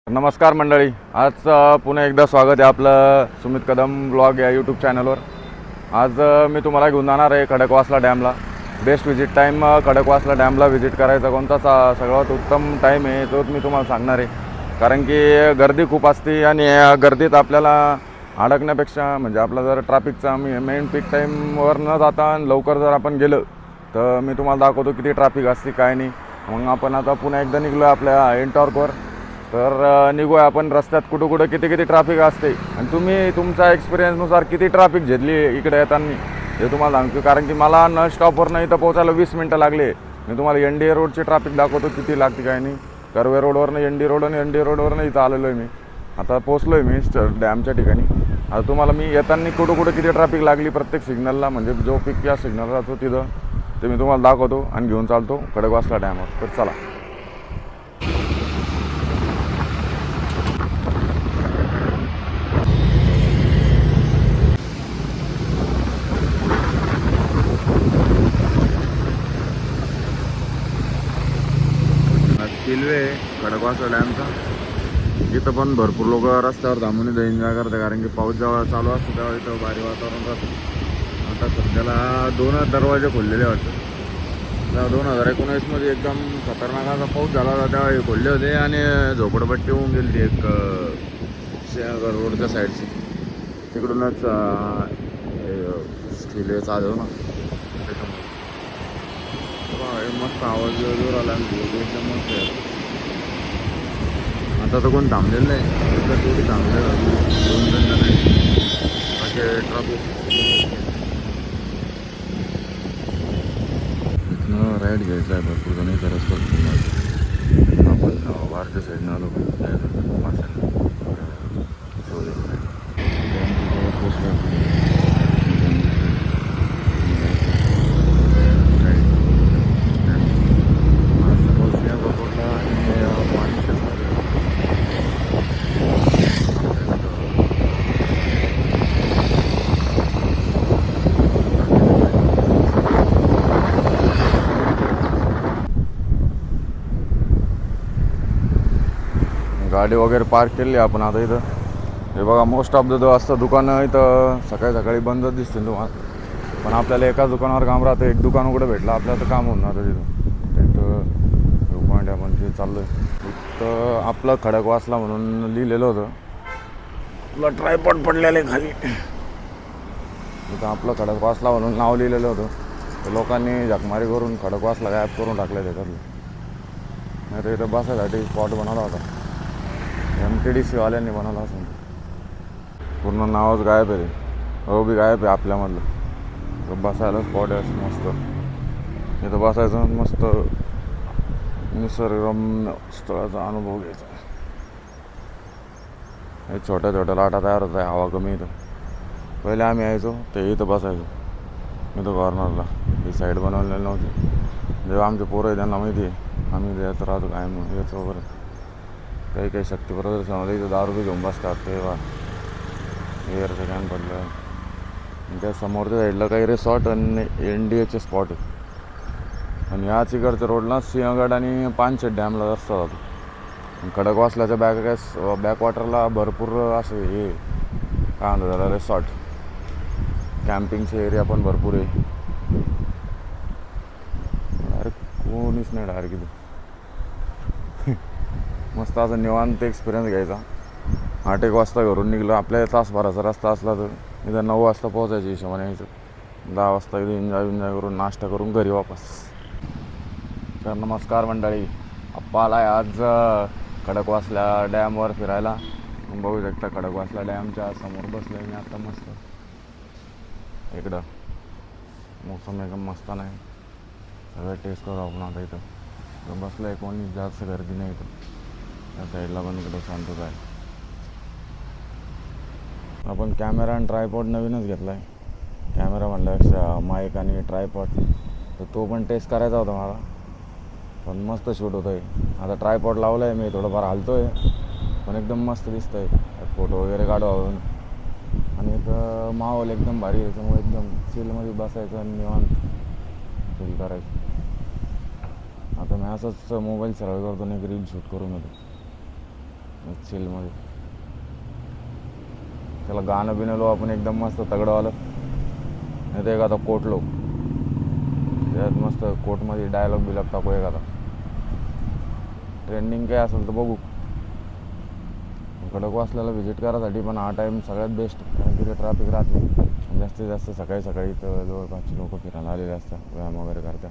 नमस्कार मंडळी, आज पुन्हा एकदा स्वागत आहे आपलं सुमित कदम ब्लॉग या यूट्यूब चॅनलवर. आज मी तुम्हाला घेऊन जाणार आहे खडकवासला डॅमला. बेस्ट विजिट टाईम खडकवासला डॅमला व्हिजिट करायचा कोणता सगळ्यात उत्तम टाईम आहे तो मी तुम्हाला सांगणार आहे. कारण की गर्दी खूप असते आणि गर्दीत आपल्याला अडकण्यापेक्षा म्हणजे आपला जर ट्रॅफिकचा मेन पीक टाईमवर न जाता लवकर जर आपण गेलं तर मी तुम्हाला दाखवतो किती ट्रॅफिक असते काय नाही. मग आपण आता पुन्हा एकदा निघलो आपल्या एनटॉर्कवर. तर निघूया आपण. रस्त्यात कुठं कुठं किती किती ट्रॅफिक असते आणि तुम्ही तुमच्या एक्सपिरियन्सनुसार किती ट्रॅफिक झेलली इकडे येताना हे तुम्हाला सांगतो. कारण की मला न स्टॉपवर नाही तर पोचायला 20 मिनटं लागले. मी तुम्हाला NDA रोडची ट्रॅफिक दाखवतो किती लागते काय नाही. कर्वे रोडवरनं ND रोडवरनं इथं आलेलो आहे मी. आता पोचलो आहे मी डॅमच्या ठिकाणी. आता तुम्हाला मी येताना कुठं कुठं किती ट्रॅफिक लागली प्रत्येक सिग्नलला म्हणजे जो पिक या सिग्नलला जातो तिथं ते मी तुम्हाला दाखवतो आणि घेऊन चालतो खडकवासला डॅमवर. तर चला. किल्वे खडकवासला डॅमचा. इथं पण भरपूर लोक रस्त्यावर थांबून इथं एन्जॉय करतात कारण की पाऊस जेव्हा चालू असतो तेव्हा इथं भारी वातावरण राहतं. आता सध्याला 2 दरवाजे खोललेले वाटतं. तेव्हा 2019मध्ये एकदम खतरनाक असा पाऊस झाला होता तेव्हा हे खोलले होते आणि झोपडपट्टी होऊन गेली ती एक सिंहगड रोडच्या साईडची. तिकडूनच किल्वे चालू ना त्याच्यामुळे मस्त आवाज जोर आला एकदम मस्त आहे. आता तर कोण थांबलेलं नाही तर थोडी थांबलेलं 2 जण असे ट्रॅफिक. इथनं राईड घ्यायचा आहे भरपूर जण इथं रस्ता. आपण बारच्या साईडनं आलो गाडी वगैरे पार्क केली आपण आता इथं. हे बघा मोस्ट ऑफ द वाजता दुकानं इथं सकाळी सकाळी बंदच दिसतील तुम्हाला. पण आपल्याला एकाच दुकानावर काम राहतं. एक दुकान उघडं भेटलं आपल्याला तर काम होऊन जातं तिथं. तिथं व्ह्यू पॉईंट आपण ते चाललो आहे. इथं आपलं खडकवासला म्हणून लिहिलेलं होतं. आपला ट्रायपॉड पडलेलं खाली. इथं आपलं खडकवासला म्हणून नाव लिहिलेलं होतं. तर लोकांनी झकमारी करून खडकवासला गायब करून टाकलं त्याच्यातलं. नाही तर इथं बसायसाठी स्पॉट बनवला होता. MTDC वाल्यांनी बनवला असं. पूर्ण नावच गायब आहे. हो बी गायब आहे आपल्यामधलं. तर बसायला स्पॉट आहे मस्त. इथं बसायचं मस्त निसर्गरम्य स्थळाचा अनुभव घ्यायचा. हे छोट्या छोट्या लाटा तयार होत आहे हवा कमी इथं. पहिले आम्ही यायचो ते इथं बसायचो इथं कॉर्नरला. ही साईड बनवलेली नव्हती. जेव्हा आमचे पोरं आहे त्यांना माहिती आहे आम्ही येत राहतो काय म्हणून याचं वगैरे. काही काही शक्ती प्रदर्शनामध्ये इथं दारू बी घेऊन बसतात. तेव्हा एअरचं कॅन पडलं. त्या समोरच्या साईडला काही रिसॉर्ट आणि NDAचे स्पॉट आहे. आणि ह्याच इकडच्या रोडला सिंहगड आणि पानशेत डॅमला रस्ता जातो. खडकवासल्याच्या बॅकवॉटरला भरपूर असे हे काय म्हणतात त्याला रिसॉर्ट कॅम्पिंगचे एरिया पण भरपूर आहे. डायरेक्ट कोणीच नाही डायरेक्ट इथं. मस्त असं निवांत एक्सपिरियन्स घ्यायचा. 8-1 वाजता घरून निघलं. आपल्या तासभराचा रस्ता असला तर इथं 9 वाजता पोहोचायची हिशोबाने यायचं. 10 वाजता इथं एन्जॉय करून नाश्ता करून घरी वापस. तर नमस्कार मंडळी, आप्पा आला आहे आज खडकवासला डॅमवर फिरायला. बघू शकता खडकवासला डॅमच्या समोर बसलो आहे मी आता मस्त. इकडं मोसम एकदम मस्त नाही. सगळं टेस्ट करू आपण आता. इथं बसलं आहे कोणी जास्त गर्दी नाही इथं. त्या साईडला पण इकडं शांतता आहे. आपण कॅमेरा आणि ट्रायपॉड नवीनच घेतला आहे. कॅमेरा म्हणल्यापेक्षा माईक आणि ट्रायपॉड तर तो पण टेस्ट करायचा होता मला. पण मस्त शूट होतं आहे. आता ट्रायपॉड लावला आहे मी थोडंफार हलतो आहे पण एकदम मस्त दिसतं आहे. फोटो वगैरे काढावं आणि एक माहोल एकदम भारी आहे. त्याच्यामुळे एकदम चिलमध्ये बसायचं आणि निवांत फील करायचं. आता मी असंच मोबाईल सरळ करतो आणि एक रील शूट करून येतो. चिलमध्ये. त्याला गाणं बिणं लो आपण एकदम मस्त तगडंवालं, नाही तर एखादा कोट लो, त्यात मस्त कोटमध्ये डायलॉग बिलॉग टाकू एखादा. ट्रेंडिंग काय असेल तर बघू. खडकवासल्याला व्हिजिट करायसाठी पण हा टाईम सगळ्यात बेस्ट, कारण तिथे ट्रॅफिक राहत नाही. जास्तीत जास्त सकाळी सकाळी तर जवळपासची लोक फिरायला आलेले असतात, व्यायाम वगैरे करतात.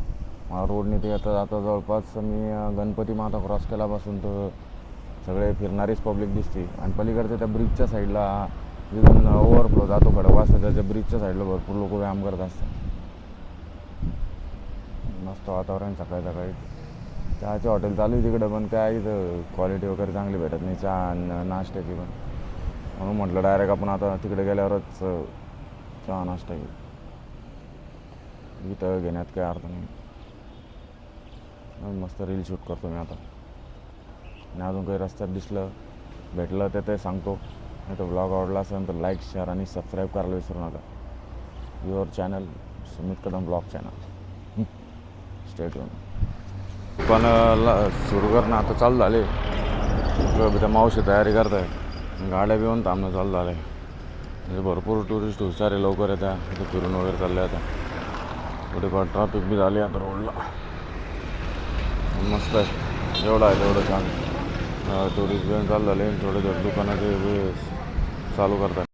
मला रोडने ते येतात. आता जवळपास मी गणपती माता क्रॉस केल्यापासून तर सगळे फिरणारीच पब्लिक दिसते. आणि पलीकडच्या त्या ब्रिजच्या साईडला जिथून ओव्हरफ्लो जातो खडकवासला, त्या ब्रिजच्या साईडला भरपूर लोक व्यायाम करत असतात. मस्त वातावरण सकाळी सकाळी. चहाचे हॉटेल चालू आहे तिकडं, पण काय इथं क्वालिटी वगैरे चांगली भेटत नाही चहा नाश्त्याची पण. म्हणून म्हटलं डायरेक्ट आपण आता तिकडे गेल्यावरच चहा नाश्ता घेऊ, इथं घेण्यात काय अर्थ नाही. मस्त रील शूट करतो मी आता. आणि अजून काही रस्त्यात दिसलं भेटलं तर ते सांगतो. नाही तर ब्लॉग आवडला असेल तर लाईक शेअर आणि सबस्क्राईब करायला विसरू नका. Your channel Sumit Kadam blog channel. Stay tune. पण सुरू करणं आता चालू झाले. त्या मावशी तयारी करत आहे, गाड्या बिवून थांबणं चालू झालं आहे. म्हणजे भरपूर टुरिस्ट हुशार आहे, लवकर येत्या तिथे फिरून वगैरे चालले. आता थोडीफार ट्रॅफिक बी झाली आता रोडला. मस्त आहे, जेवढं आहे तेवढं छान. टुरिस्ट बिन चालू झाले, थोडे दुकानाचे चालू करतात.